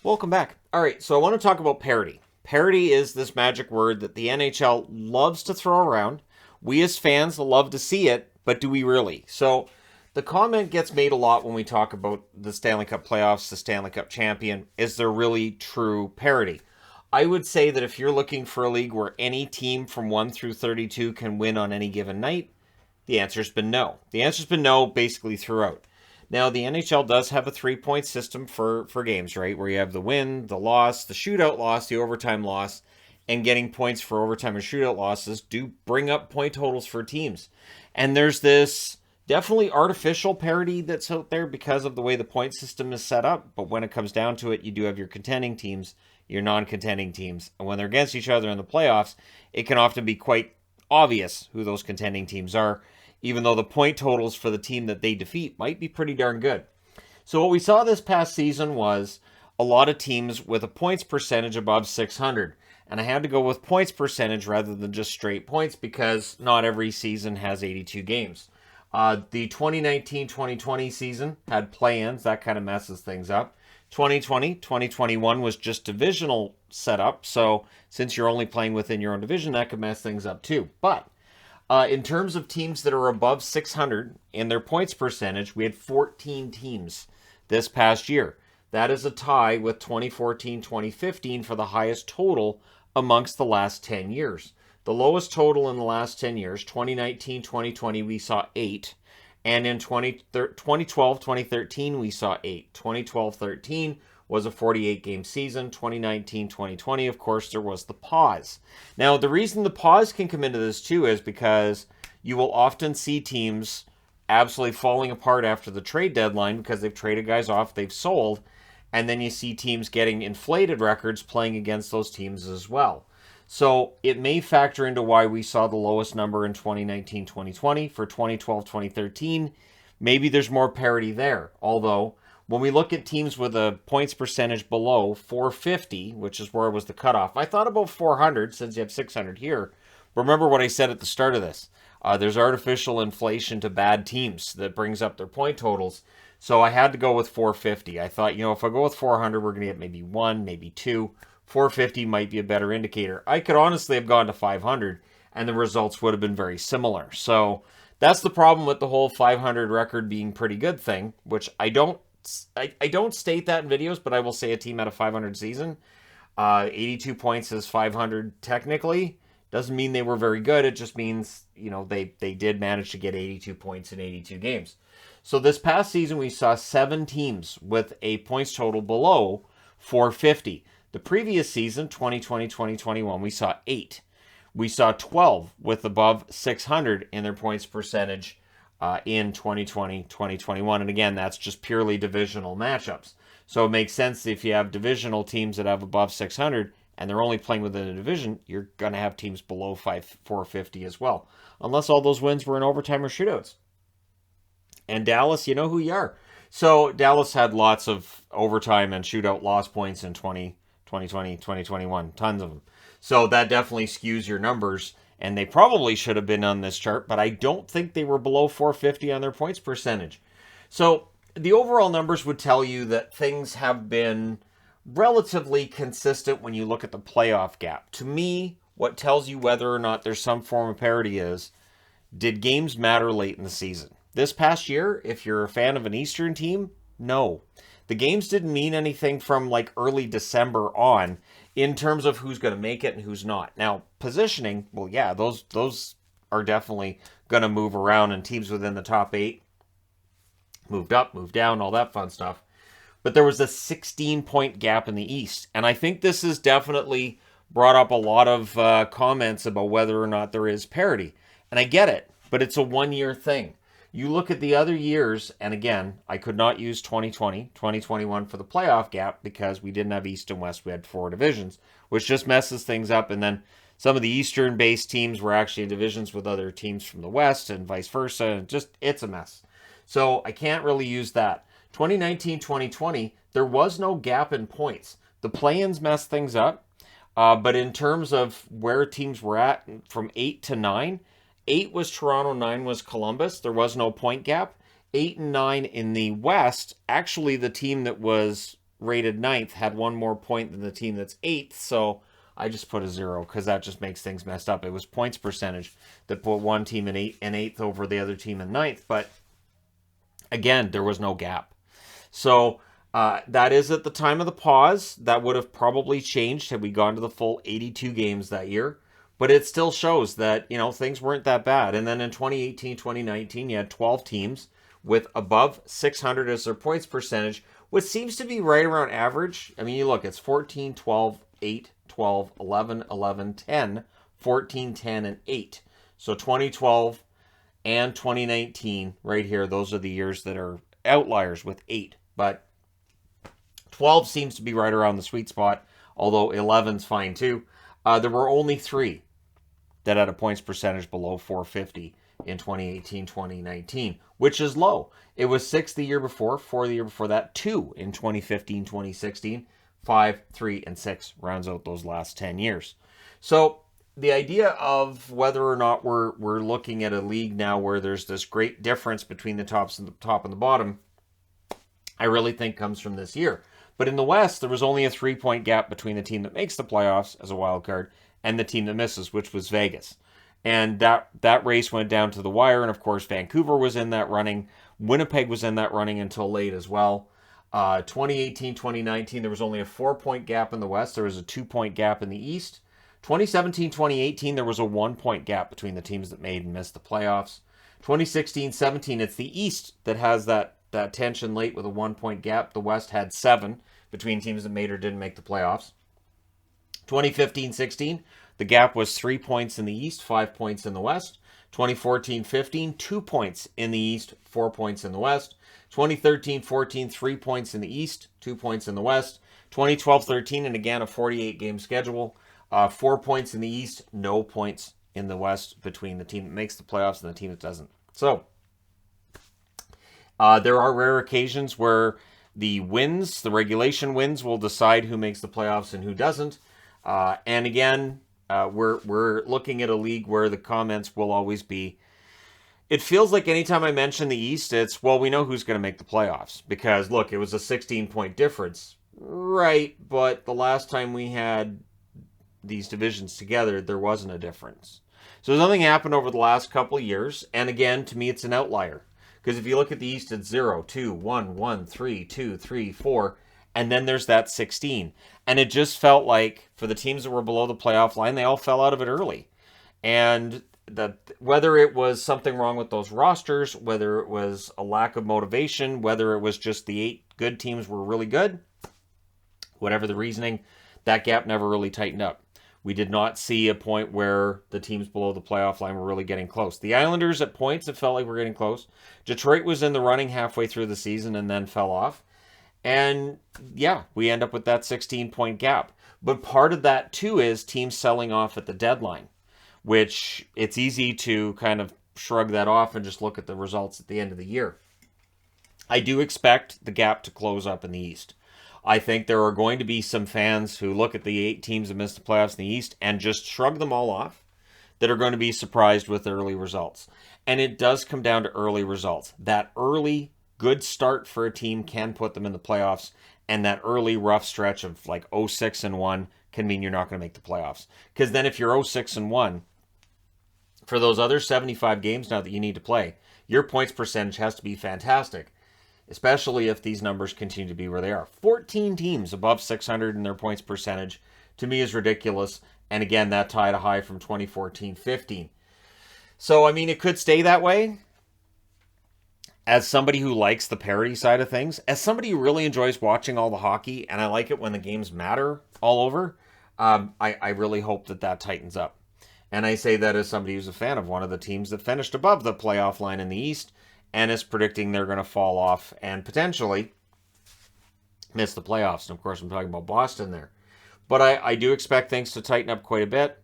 Welcome back. All right, so I want to talk about parity. Parity is this magic word that the NHL loves to throw around. We as fans love to see it, but do we really? So the comment gets made a lot when we talk about the Stanley Cup playoffs, the Stanley Cup champion. Is there really true parity? I would say that if you're looking for a league where any team from 1 through 32 can win on any given night, the answer's been no. The answer's been no basically throughout. Now, the NHL does have a 3-point system for games, right? Where you have the win, the loss, the shootout loss, the overtime loss, and getting points for overtime and shootout losses do bring up point totals for teams. And there's this definitely artificial parity that's out there because of the way the point system is set up. But when it comes down to it, you do have your contending teams, your non-contending teams. And when they're against each other in the playoffs, it can often be quite obvious who those contending teams are, even though the point totals for the team that they defeat might be pretty darn good. So what we saw this past season was a lot of teams with a points percentage above 600. And I had to go with points percentage rather than just straight points because not every season has 82 games. The 2019-2020 season had play-ins. That kind of messes things up. 2020-2021 was just divisional setup. So since you're only playing within your own division, that could mess things up too. But in terms of teams that are above 600 in their points percentage, we had 14 teams this past year. That is a tie with 2014-2015 for the highest total amongst the last 10 years. The lowest total in the last 10 years, 2019-2020, we saw 8. And in 2012-2013, we saw 8. 2012-13 was a 48-game season. 2019-2020, of course, there was the pause. Now, the reason the pause can come into this, too, is because you will often see teams absolutely falling apart after the trade deadline because they've traded guys off, they've sold, and then you see teams getting inflated records playing against those teams as well. So it may factor into why we saw the lowest number in 2019-2020. For 2012-2013, maybe there's more parity there. Although, when we look at teams with a points percentage below 450, which is where was the cutoff, I thought about 400 since you have 600 here. Remember what I said at the start of this. There's artificial inflation to bad teams that brings up their point totals. So I had to go with 450. I thought, if I go with 400, we're going to get maybe 1, maybe 2. 450 might be a better indicator. I could honestly have gone to 500 and the results would have been very similar. So that's the problem with the whole 500 record being pretty good thing, which I don't state that in videos, but I will say a team at a 500 season, 82 points is 500 technically. Doesn't mean they were very good. It just means, they did manage to get 82 points in 82 games. So this past season, we saw 7 teams with a points total below 450. The previous season, 2020-2021, we saw 8. We saw 12 with above 600 in their points percentage in 2020-2021. And again, that's just purely divisional matchups. So it makes sense if you have divisional teams that have above 600 and they're only playing within a division, you're going to have teams below 450 as well. Unless all those wins were in overtime or shootouts. And Dallas, you know who you are. So Dallas had lots of overtime and shootout loss points in 2020, 2021, tons of them. So that definitely skews your numbers, and they probably should have been on this chart, but I don't think they were below 450 on their points percentage. So the overall numbers would tell you that things have been relatively consistent when you look at the playoff gap. To me, what tells you whether or not there's some form of parity is, did games matter late in the season? This past year, if you're a fan of an Eastern team, no. The games didn't mean anything from like early December on in terms of who's going to make it and who's not. Now, positioning, well, yeah, those are definitely going to move around, and teams within the top 8 moved up, moved down, all that fun stuff. But there was a 16-point gap in the East, and I think this has definitely brought up a lot of comments about whether or not there is parity. And I get it, but it's a one-year thing. You look at the other years, and again, I could not use 2020, 2021 for the playoff gap because we didn't have East and West. We had 4 divisions, which just messes things up. And then some of the Eastern-based teams were actually in divisions with other teams from the West and vice versa. And it's a mess. So I can't really use that. 2019, 2020, there was no gap in points. The play-ins messed things up. But in terms of where teams were at from 8 to 9, 8 was Toronto, 9 was Columbus. There was no point gap. 8 and 9 in the West, actually the team that was rated ninth had one more point than the team that's eighth, so I just put a 0 because that just makes things messed up. It was points percentage that put one team in eighth over the other team in ninth, but again, there was no gap. So that is at the time of the pause. That would have probably changed had we gone to the full 82 games that year. But it still shows that, things weren't that bad. And then in 2018, 2019, you had 12 teams with above 600 as their points percentage, which seems to be right around average. I mean, you look, it's 14, 12, 8, 12, 11, 11, 10, 14, 10, and 8. So 2012 and 2019 right here, those are the years that are outliers with 8. But 12 seems to be right around the sweet spot, although 11's fine too. There were only 3 that had a points percentage below 450 in 2018-2019, which is low. It was 6 the year before, 4 the year before that, 2 in 2015-2016, 5, 3, and 6 rounds out those last 10 years. So the idea of whether or not we're looking at a league now where there's this great difference between the top and the bottom, I really think comes from this year. But in the West, there was only a 3-point gap between the team that makes the playoffs as a wild card and the team that misses, which was Vegas. And that race went down to the wire, and of course Vancouver was in that running. Winnipeg was in that running until late as well. 2018-2019, there was only a 4-point gap in the West. There was a 2-point gap in the East. 2017-2018, there was a 1-point gap between the teams that made and missed the playoffs. 2016-17, it's the East that has that tension late with a 1-point gap. The West had 7 between teams that made or didn't make the playoffs. 2015-16, the gap was 3 points in the East, 5 points in the West. 2014-15, 2 points in the East, 4 points in the West. 2013-14, 3 points in the East, 2 points in the West. 2012-13, and again a 48-game schedule, 4 points in the East, no points in the West between the team that makes the playoffs and the team that doesn't. So there are rare occasions where the regulation wins, will decide who makes the playoffs and who doesn't. And again, we're looking at a league where the comments will always be, it feels like anytime I mention the East, it's, well, we know who's going to make the playoffs. Because, look, it was a 16-point difference. Right, but the last time we had these divisions together, there wasn't a difference. So something happened over the last couple of years. And again, to me, it's an outlier. Because if you look at the East, it's 0, 2, 1, 1, 3, 2, 3, 4. And then there's that 16. And it just felt like for the teams that were below the playoff line, they all fell out of it early. And whether it was something wrong with those rosters, whether it was a lack of motivation, whether it was just the 8 good teams were really good, whatever the reasoning, that gap never really tightened up. We did not see a point where the teams below the playoff line were really getting close. The Islanders at points, it felt like we're getting close. Detroit was in the running halfway through the season and then fell off. And yeah, we end up with that 16-point gap. But part of that, too, is teams selling off at the deadline, which it's easy to kind of shrug that off and just look at the results at the end of the year. I do expect the gap to close up in the East. I think there are going to be some fans who look at the 8 teams that missed the playoffs in the East and just shrug them all off that are going to be surprised with the early results. And it does come down to early results. That early good start for a team can put them in the playoffs, and that early rough stretch of like 0-6-1 can mean you're not going to make the playoffs. Because then if you're 0-6-1, for those other 75 games now that you need to play, your points percentage has to be fantastic, especially if these numbers continue to be where they are. 14 teams above 600 in their points percentage, to me, is ridiculous. And again, that tied a high from 2014-15. So, I mean, it could stay that way. As somebody who likes the parity side of things, as somebody who really enjoys watching all the hockey, and I like it when the games matter all over, I really hope that tightens up. And I say that as somebody who's a fan of one of the teams that finished above the playoff line in the East and is predicting they're going to fall off and potentially miss the playoffs. And of course, I'm talking about Boston there. But I do expect things to tighten up quite a bit.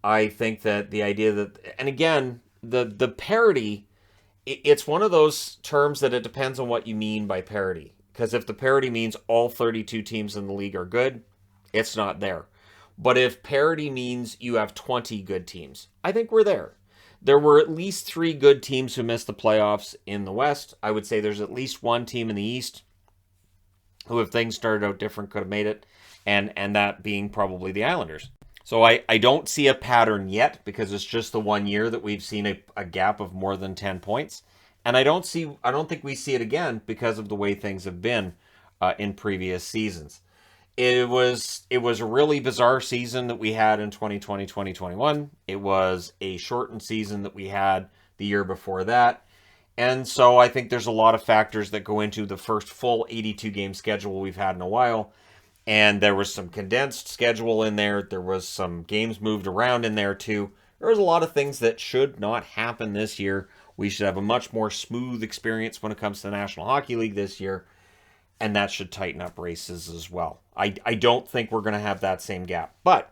I think that the idea that, and again, the parity, it's one of those terms that it depends on what you mean by parity. Because if the parity means all 32 teams in the league are good, it's not there. But if parity means you have 20 good teams, I think we're there. There were at least 3 good teams who missed the playoffs in the West. I would say there's at least 1 team in the East who, if things started out different, could have made it, and that being probably the Islanders. So I don't see a pattern yet, because it's just the 1 year that we've seen a gap of more than 10 points. And I don't think we see it again because of the way things have been in previous seasons. It was a really bizarre season that we had in 2020, 2021. It was a shortened season that we had the year before that. And so I think there's a lot of factors that go into the first full 82-game schedule we've had in a while. And there was some condensed schedule in there. There was some games moved around in there too. There was a lot of things that should not happen this year. We should have a much more smooth experience when it comes to the National Hockey League this year. And that should tighten up races as well. I don't think we're going to have that same gap. But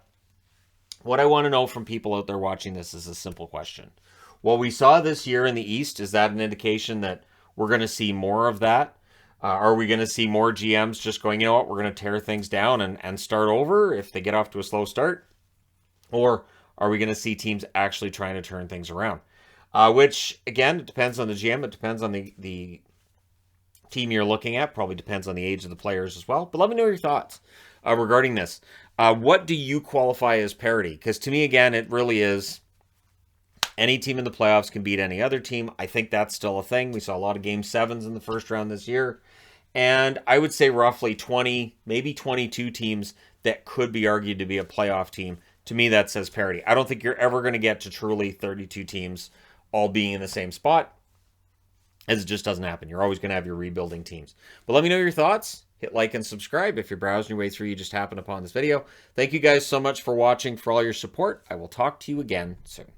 what I want to know from people out there watching this is a simple question. What we saw this year in the East, is that an indication that we're going to see more of that? Are we going to see more GMs just going, you know what, we're going to tear things down and start over if they get off to a slow start? Or are we going to see teams actually trying to turn things around? Which, again, it depends on the GM. It depends on the team you're looking at. Probably depends on the age of the players as well. But let me know your thoughts regarding this. What do you qualify as parity? Because to me, again, it really is any team in the playoffs can beat any other team. I think that's still a thing. We saw a lot of Game 7s in the first round this year. And I would say roughly 20, maybe 22 teams that could be argued to be a playoff team. To me, that says parity. I don't think you're ever going to get to truly 32 teams all being in the same spot, as it just doesn't happen. You're always going to have your rebuilding teams. But let me know your thoughts. Hit like and subscribe if you're browsing your way through, you just happened upon this video. Thank you guys so much for watching, for all your support. I will talk to you again soon.